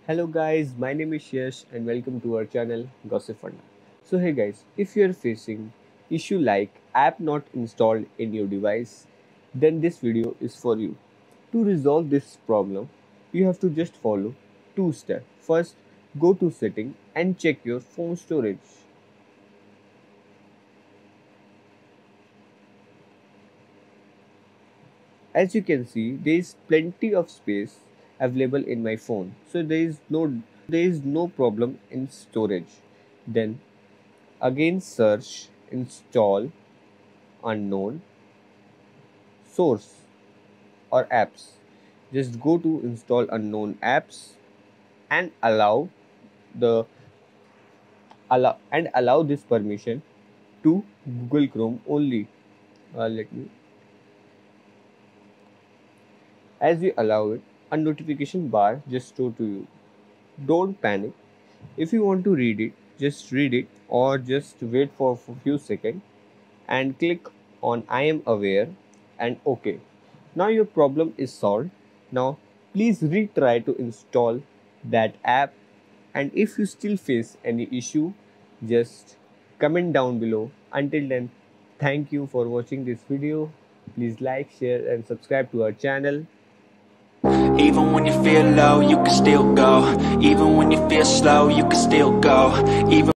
Hello guys, my name is Yash and welcome to our channel Gossipfunda. So hey guys, if you are facing issue like app not installed in your device, then this video is for you. To resolve this problem, you have to just follow two steps. First, go to setting and check your phone storage. As you can see, there is plenty of space available in my phone. So there is no problem in storage. Then again search install unknown source or apps. Just go to install unknown apps and the allow this permission to Google Chrome only. Let me As you allow it, a notification bar just show to you. Don't panic. If you want to read it, just read it or just wait for a few seconds and click on I am aware and OK. Now your problem is solved. Now please retry to install that app, and if you still face any issue, just comment down below. Until then, thank you for watching this video. Please like, share and subscribe to our channel. Even when you feel low, you can still go. Even when you feel slow, you can still go. Even